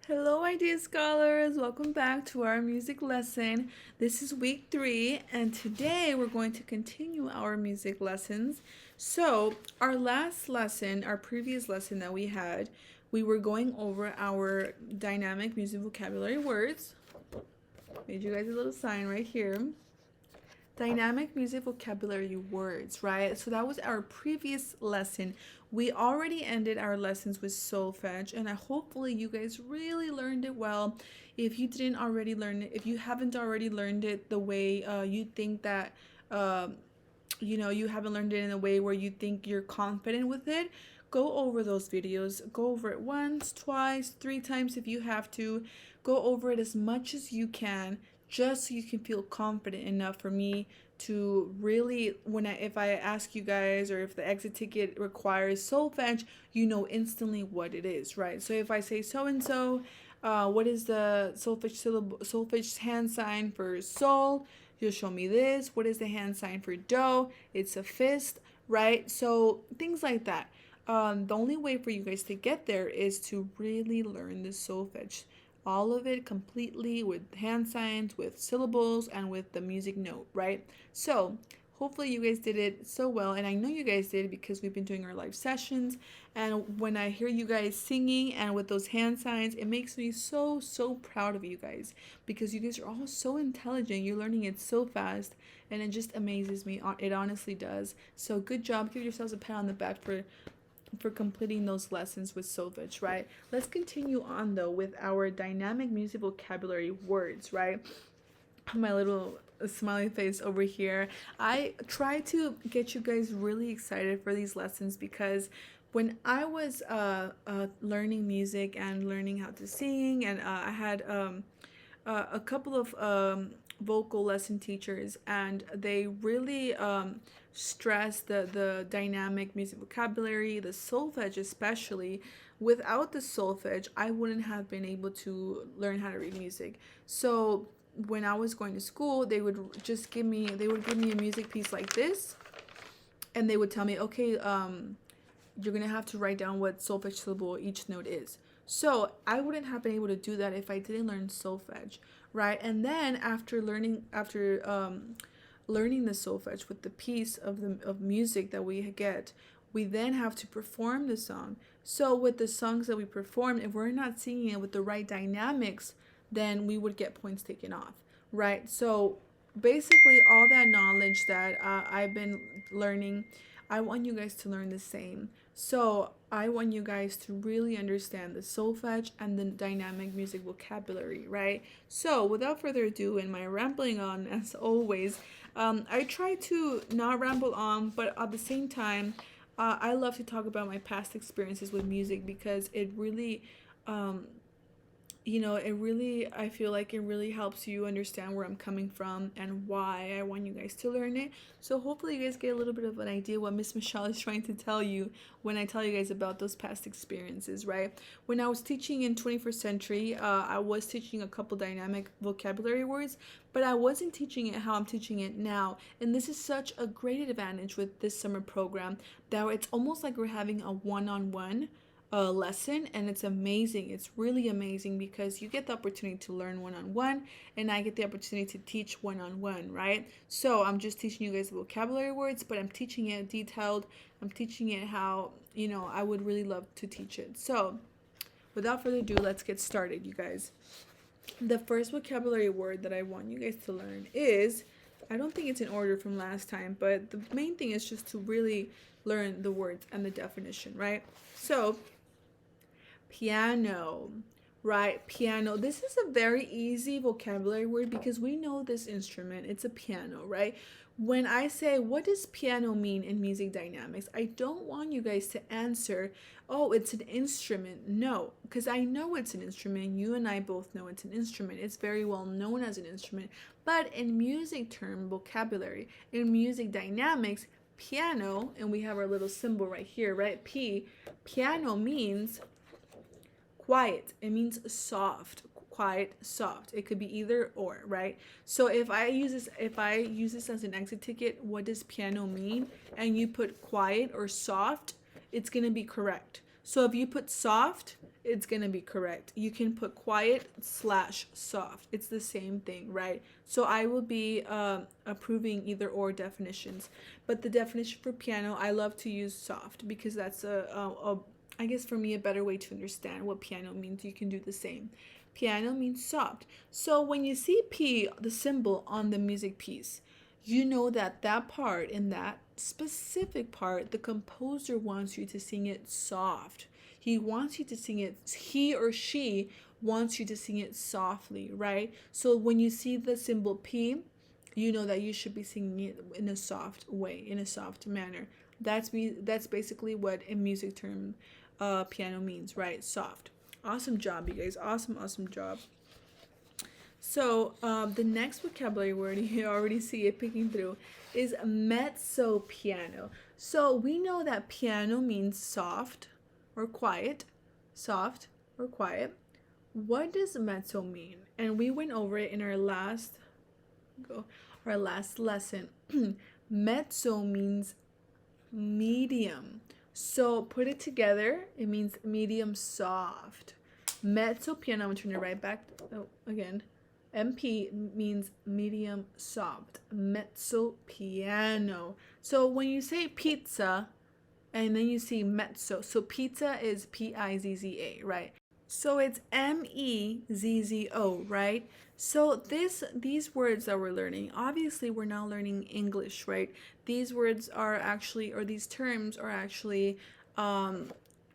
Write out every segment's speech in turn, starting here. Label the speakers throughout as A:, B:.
A: Hello, idea scholars. Welcome back to our music lesson. This is week 3, and today we're going to continue our music lessons. So, our last lesson, our previous lesson that we had, we were going over our dynamic music vocabulary words. Made you guys a little sign right here. Dynamic music vocabulary words, right? So that was our previous lesson. We already ended our lessons with solfege, and hopefully you guys really learned it well. If you didn't already learn it, if you haven't already learned it the way you think that, you haven't learned it in a way where you think you're confident with it, go over those videos. Go over it once, twice, 3 times if you have to. Go over it as much as you can, just so you can feel confident enough for me to really, if I ask you guys, or if the exit ticket requires solfege, you know instantly what it is, right? So if I say so and so, what is the solfege hand sign for sol? You'll show me this. What is the hand sign for do? It's a fist, right? So things like that. The only way for you guys to get there is to really learn the solfege, all of it completely, with hand signs, with syllables, and with the music note, right? So hopefully you guys did it so well, and I know you guys did because we've been doing our live sessions, and when I hear you guys singing and with those hand signs, it makes me so proud of you guys, because you guys are all so intelligent. You're learning it so fast, and it just amazes me. It honestly does. So good job. Give yourselves a pat on the back for completing those lessons with solfege, right? Let's continue on though with our dynamic music vocabulary words, right? My little smiley face over here. I try to get you guys really excited for these lessons because when I was learning music and learning how to sing, and I had a couple of vocal lesson teachers, and they really stress the dynamic music vocabulary, the solfege especially. Without the solfege, I wouldn't have been able to learn how to read music. So when I was going to school, they would give me a music piece like this, and they would tell me, okay, you're gonna have to write down what solfege syllable each note is. So I wouldn't have been able to do that if I didn't learn solfege, right? And then after learning the solfege with the piece of music that we get, we then have to perform the song. So with the songs that we perform, if we're not singing it with the right dynamics, then we would get points taken off, right? So basically, all that knowledge that I've been learning, I want you guys to learn the same. So I want you guys to really understand the solfege and the dynamic music vocabulary, right? So without further ado, and my rambling on as always, I try to not ramble on, but at the same time, I love to talk about my past experiences with music because it really um, I feel like it really helps you understand where I'm coming from and why I want you guys to learn it. So hopefully you guys get a little bit of an idea what Miss Michelle is trying to tell you when I tell you guys about those past experiences, right? When I was teaching in 21st century, I was teaching a couple dynamic vocabulary words, but I wasn't teaching it how I'm teaching it now. And this is such a great advantage with this summer program that it's almost like we're having a one-on-one lesson, and it's amazing. It's really amazing because you get the opportunity to learn one-on-one, and I get the opportunity to teach one-on-one, right? So I'm just teaching you guys the vocabulary words, but I'm teaching it detailed. I'm teaching it how I would really love to teach it. So without further ado, let's get started, you guys. The first vocabulary word that I want you guys to learn is, I don't think it's in order from last time, but the main thing is just to really learn the words and the definition, right? So piano, right? Piano. This is a very easy vocabulary word because we know this instrument. It's a piano, right? When I say, what does piano mean in music dynamics? I don't want you guys to answer, oh, it's an instrument. No, because I know it's an instrument. You and I both know it's an instrument. It's very well known as an instrument. But in music term vocabulary, in music dynamics, piano, and we have our little symbol right here, right? Piano means quiet. It means soft, quiet, soft. It could be either or, right? So if I use this as an exit ticket, what does piano mean? And you put quiet or soft, it's gonna be correct. So if you put soft, it's gonna be correct. You can put quiet slash soft. It's the same thing, right? So I will be approving either or definitions. But the definition for piano, I love to use soft because that's I guess for me, a better way to understand what piano means. You can do the same. Piano means soft. So when you see P, the symbol on the music piece, you know that that part, in that specific part, the composer wants you to sing it soft. He wants you to sing it, he or she wants you to sing it softly, right? So when you see the symbol P, you know that you should be singing it in a soft way, in a soft manner. That's basically what in music term piano means, right? Soft. Awesome job, you guys. Awesome job. So the next vocabulary word, you already see it picking through, is mezzo piano. So we know that piano means soft or quiet. Soft or quiet. What does mezzo mean? And we went over it in our last lesson. Mezzo means medium. So put it together, it means medium soft. Mezzo piano, I'm gonna turn it right back. Oh, again. MP means medium soft. Mezzo piano. So when you say pizza and then you see mezzo, so pizza is Pizza, right? So it's Mezzo, right? So these words that we're learning, obviously we're not learning English, right? These words are actually, or these terms are actually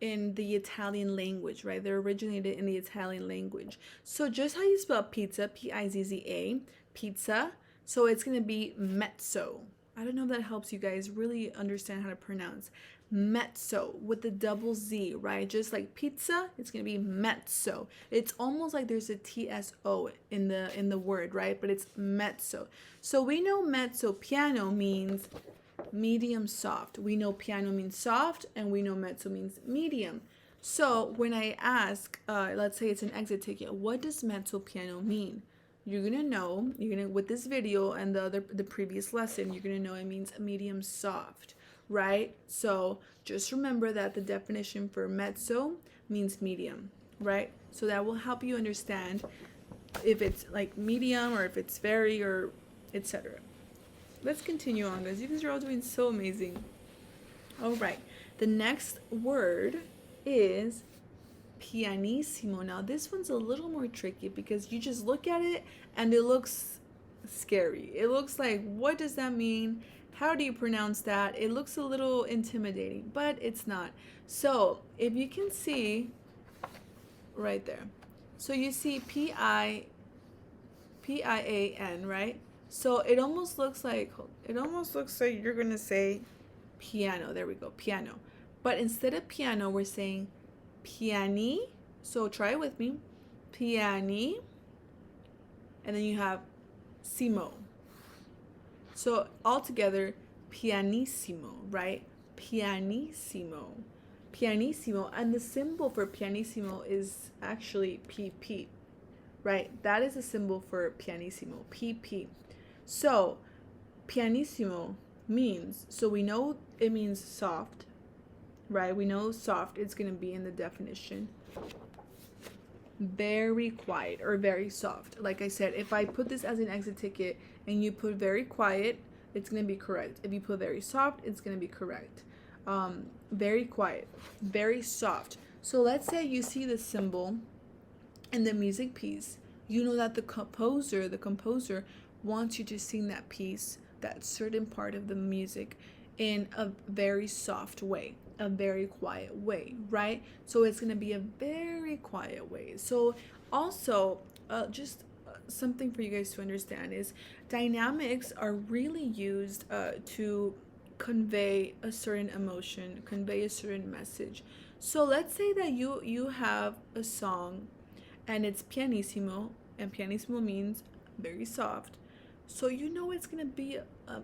A: in the Italian language, right? They're originated in the Italian language. So just how you spell pizza, Pizza, pizza. So it's going to be mezzo. I don't know if that helps you guys really understand how to pronounce. Mezzo with the double Z, right? Just like pizza, it's going to be mezzo. It's almost like there's a TSO in the word, right? But it's mezzo. So we know mezzo piano means medium soft. We know piano means soft, and we know mezzo means medium. So when I ask, let's say it's an exit ticket, what does mezzo piano mean? You're gonna know. With this video and the previous lesson, you're gonna know it means medium soft, right? So just remember that the definition for mezzo means medium, right? So that will help you understand if it's like medium or if it's very or etc. Let's continue on, guys. You guys are all doing so amazing. All right. The next word is pianissimo. Now, this one's a little more tricky because you just look at it and it looks scary. It looks like, what does that mean? How do you pronounce that? It looks a little intimidating, but it's not. So, if you can see right there. So, you see Pian, right? So it almost looks like you're gonna say piano. There we go, piano. But instead of piano, we're saying piani. So try it with me, piani, and then you have simo. So all together, pianissimo, right? Pianissimo, pianissimo, and the symbol for pianissimo is actually PP, right? That is a symbol for pianissimo, PP. So, pianissimo means, so we know it means soft, right? We know soft is going to be in the definition. Very quiet or very soft. Like I said, if I put this as an exit ticket and you put very quiet, it's going to be correct. If you put very soft, it's going to be correct. Very quiet, very soft. So let's say you see the symbol in the music piece. You know that the composer wants you to sing that piece, that certain part of the music, in a very soft way, a very quiet way, right? So it's going to be a very quiet way. So also, just something for you guys to understand is dynamics are really used to convey a certain emotion, convey a certain message. So let's say that you have a song and it's pianissimo, and pianissimo means very soft. So you know it's gonna be,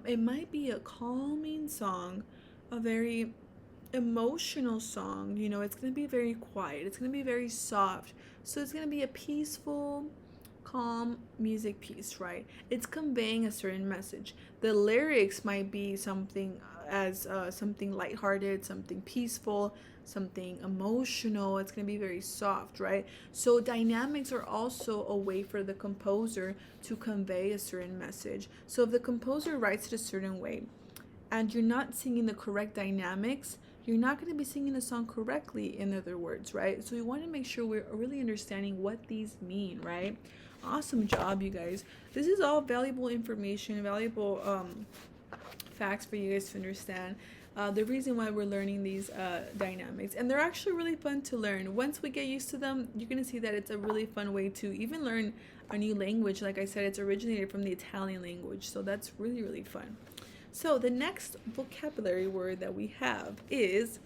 A: it might be a calming song, a very emotional song. You know, it's gonna be very quiet. It's gonna be very soft. So it's gonna be a peaceful, calm music piece, right? It's conveying a certain message. The lyrics might be something as something lighthearted, something peaceful, something emotional. It's going to be very soft, right? So dynamics are also a way for the composer to convey a certain message. So if the composer writes it a certain way and you're not singing the correct dynamics, you're not going to be singing the song correctly, in other words, right? So we want to make sure we're really understanding what these mean, right? Awesome job, you guys. This is all valuable information, valuable facts for you guys to understand. The reason why we're learning these dynamics, and they're actually really fun to learn. Once we get used to them, you're going to see that it's a really fun way to even learn a new language. Like I said, it's originated from the Italian language, so that's really, really fun. So the next vocabulary word that we have is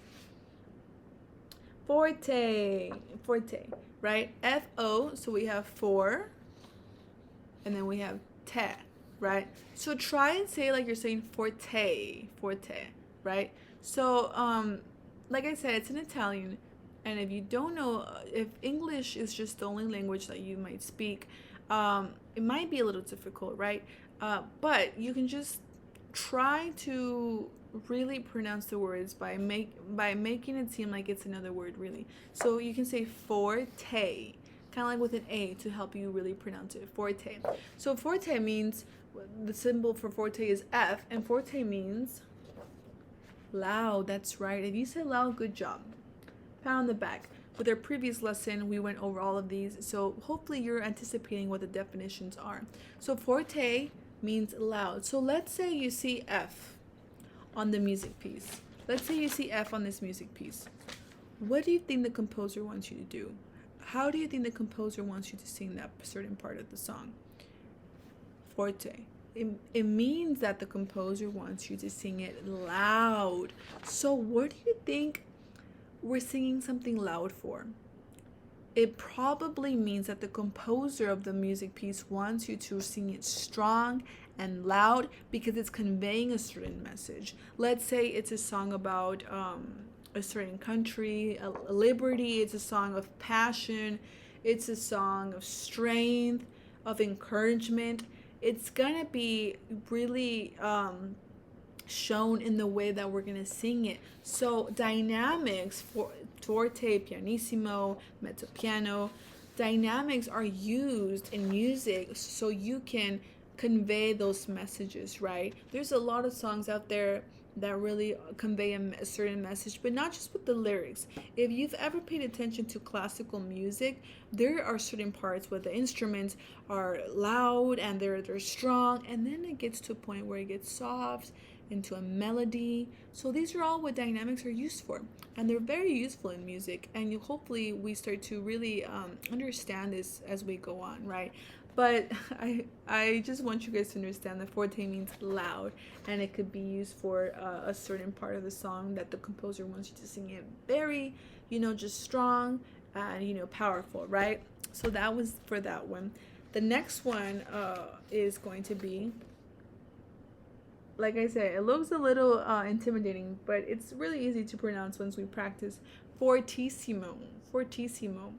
A: forte. Forte, right? F-O, so we have for, and then we have te, right? So try and say like you're saying forte, forte, right? So, like I said, it's in Italian, and if you don't know, if English is just the only language that you might speak, it might be a little difficult, right? But you can just try to really pronounce the words by making it seem like it's another word, really. So you can say forte, kind of like with an A, to help you really pronounce it. Forte. So forte means, the symbol for forte is F, and forte means loud. That's right. If you say loud, good job. Pat on the back. With our previous lesson, we went over all of these, so hopefully you're anticipating what the definitions are. So forte means loud. So let's say you see F on the music piece. Let's say you see F on this music piece. What do you think the composer wants you to do? How do you think the composer wants you to sing that certain part of the song? Forte. It means that the composer wants you to sing it loud. So what do you think we're singing something loud for? It probably means that the composer of the music piece wants you to sing it strong and loud because it's conveying a certain message. Let's say it's a song about a certain country, a liberty. It's a song of passion. It's a song of strength, of encouragement. It's gonna be really shown in the way that we're gonna sing it. So dynamics, for forte, pianissimo, mezzo piano, dynamics are used in music so you can convey those messages, right? There's a lot of songs out there that really convey a certain message, but not just with the lyrics. If you've ever paid attention to classical music, there are certain parts where the instruments are loud and they're strong, and then it gets to a point where it gets soft into a melody. So these are all what dynamics are used for, and they're very useful in music, and hopefully we start to really understand this as we go on, right? But I just want you guys to understand that forte means loud, and it could be used for a certain part of the song that the composer wants you to sing it very, just strong and, powerful, right? So that was for that one. The next one is going to be, like I said, it looks a little intimidating, but it's really easy to pronounce once we practice. Fortissimo. Fortissimo.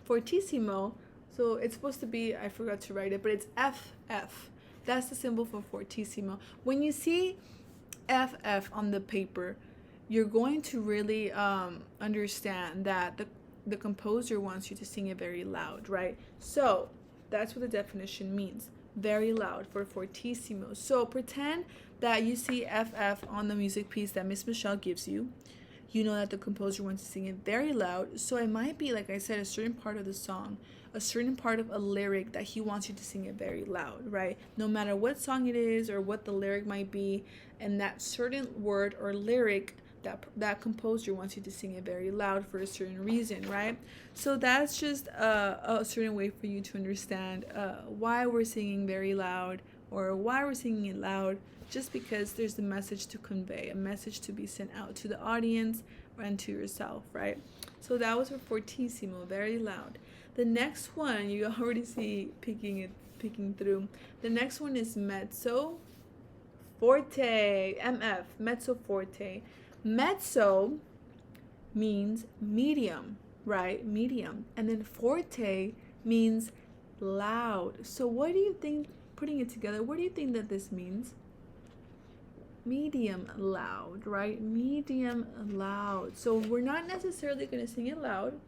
A: Fortissimo. So it's supposed to be, I forgot to write it, but it's FF. That's the symbol for fortissimo. When you see FF on the paper, you're going to really understand that the composer wants you to sing it very loud, right? So that's what the definition means. Very loud for fortissimo. So pretend that you see FF on the music piece that Miss Michelle gives you. You know that the composer wants to sing it very loud. So it might be, like I said, a certain part of the song, a certain part of a lyric that he wants you to sing it very loud, right? No matter what song it is or what the lyric might be, and that certain word or lyric, that composer wants you to sing it very loud for a certain reason, right? So that's just a certain way for you to understand why we're singing very loud or why we're singing it loud, just because there's a message to convey, a message to be sent out to the audience and to yourself, right? So that was for fortissimo, very loud. The next one, you already see peeking through. The next one is mezzo forte, MF, mezzo forte. Mezzo means medium, right? Medium. And then forte means loud. So what do you think, putting it together, what do you think that this means? medium loud, right? Medium loud. So we're not necessarily going to sing it loud,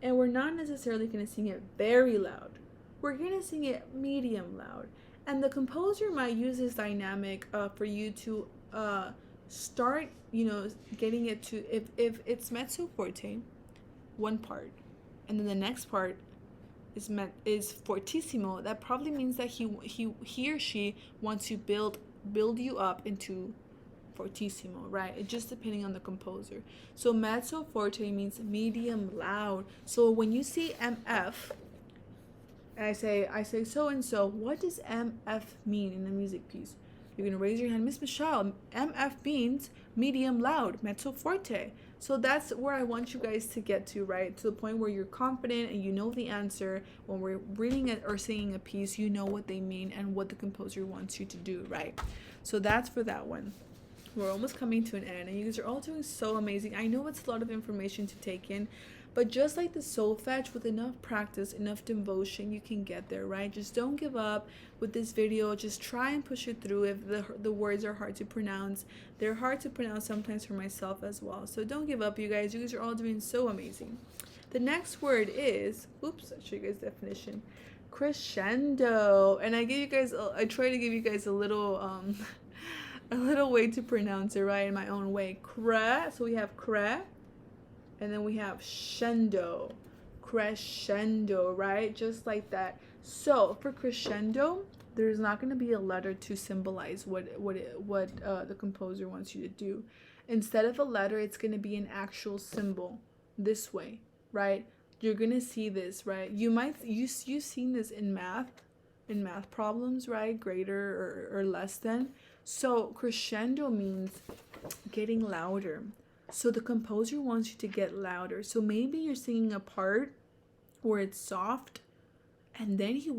A: and we're not necessarily going to sing it very loud. We're going to sing it medium loud. And the composer might use this dynamic for you to start, getting it to, if it's mezzo forte, one part, and then the next part is fortissimo, that probably means that he or she wants to build you up into fortissimo, right? It just depending on the composer. So mezzo forte means medium loud. So when you see MF, and I say so and so, what does MF mean in the music piece? You're gonna raise your hand, Miss Michelle. MF means medium loud, mezzo forte. So that's where I want you guys to get to, right? To the point where you're confident and you know the answer. When we're reading it or singing a piece, you know what they mean and what the composer wants you to do, right? So that's for that one. We're almost coming to an end, and you guys are all doing so amazing. I know it's a lot of information to take in, but just like the solfege, with enough practice, enough devotion, you can get there, right? Just don't give up with this video. Just try and push it through. If the words are hard to pronounce, they're hard to pronounce sometimes for myself as well. So don't give up, you guys. You guys are all doing so amazing. The next word is, oops, I'll show you guys the definition. Crescendo. And I try to give you guys a little a little way to pronounce it, right, in my own way. So we have cre, and then we have scendo, crescendo, right? Just like that. So for crescendo, there's not going to be a letter to symbolize what the composer wants you to do. Instead of a letter, it's going to be an actual symbol this way, right? You're going to see this, right? You've seen this in math problems, right? Greater or less than. So crescendo means getting louder. So the composer wants you to get louder. So maybe you're singing a part where it's soft, and then he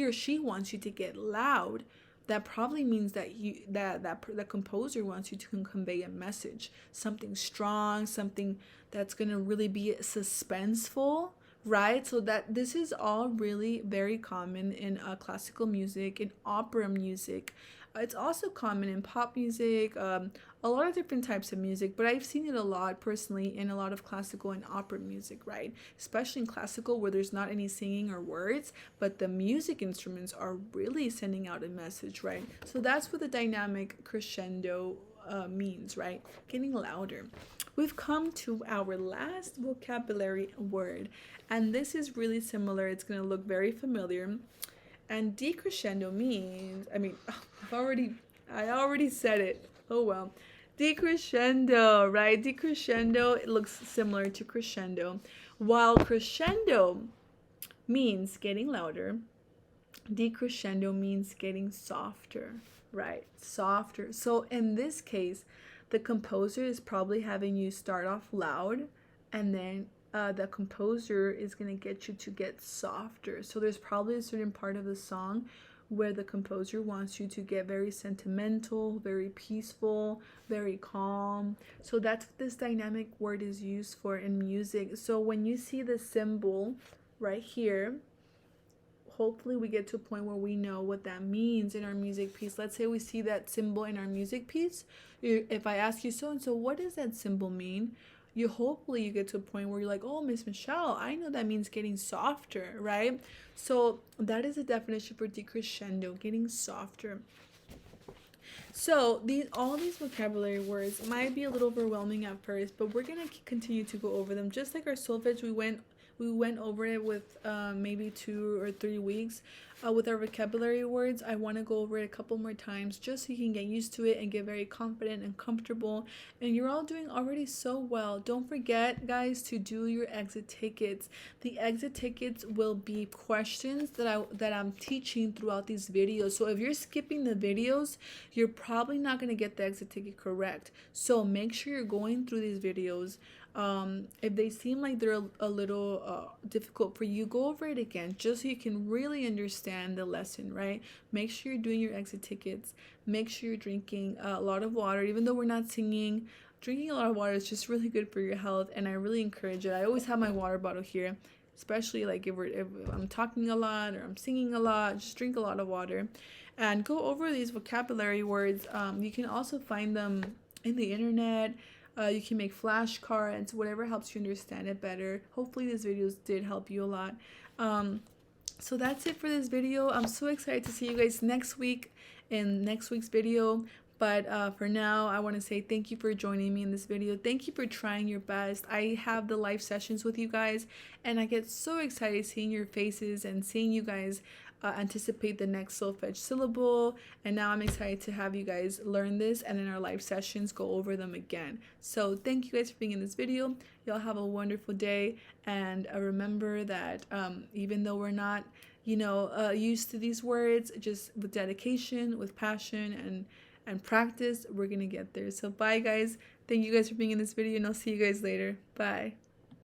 A: or she wants you to get loud. That probably means that the composer wants you to convey a message, something strong, something that's gonna really be suspenseful, right? So that this is all really very common in classical music, in opera music. It's also common in pop music, a lot of different types of music, but I've seen it a lot personally in a lot of classical and opera music, right? Especially in classical, where there's not any singing or words, but the music instruments are really sending out a message, right? So that's what the dynamic crescendo means, right? Getting louder. We've come to our last vocabulary word, and this is really similar. It's going to look very familiar. And decrescendo means, I already said it. Oh well. Decrescendo, right? Decrescendo, it looks similar to crescendo. While crescendo means getting louder, decrescendo means getting softer, right? Softer. So in this case, the composer is probably having you start off loud, and then the composer is going to get you to get softer. So there's probably a certain part of the song where the composer wants you to get very sentimental, very peaceful, very calm. So that's what this dynamic word is used for in music. So when you see the symbol right here, hopefully we get to a point where we know what that means in our music piece. Let's say we see that symbol in our music piece. If I ask you so and so, what does that symbol mean? Hopefully you get to a point where you're like, oh, Miss Michelle, I know that means getting softer, right? So that is a definition for decrescendo, getting softer. So all these vocabulary words might be a little overwhelming at first, but we're gonna continue to go over them. Just like our solfege, we went over it with maybe 2 or 3 weeks. With our vocabulary words, I want to go over it a couple more times just so you can get used to it and get very confident and comfortable. And you're all doing already so well. Don't forget, guys, to do your exit tickets. The exit tickets will be questions that I'm teaching throughout these videos. So if you're skipping the videos, you're probably not going to get the exit ticket correct. So make sure you're going through these videos. If they seem like they're a little difficult for you, go over it again just so you can really understand the lesson, right? Make sure you're doing your exit tickets. Make sure you're drinking a lot of water. Even though we're not singing, drinking a lot of water is just really good for your health, and I really encourage it. I always have my water bottle here, especially like if I'm talking a lot or I'm singing a lot. Just drink a lot of water. and go over these vocabulary words. You can also find them in the internet. You can make flashcards, whatever helps you understand it better. Hopefully, these videos did help you a lot. Um, so that's it for this video. I'm so excited to see you guys next week in next week's video. But for now, I want to say thank you for joining me in this video. Thank you for trying your best. I have the live sessions with you guys, and I get so excited seeing your faces and seeing you guys anticipate the next solfege syllable. And now I'm excited to have you guys learn this and in our live sessions go over them again. So thank you guys for being in this video. Y'all have a wonderful day, and remember that even though we're not used to these words, just with dedication, with passion, and practice, we're gonna get there. So bye guys, thank you guys for being in this video, and I'll see you guys later. Bye.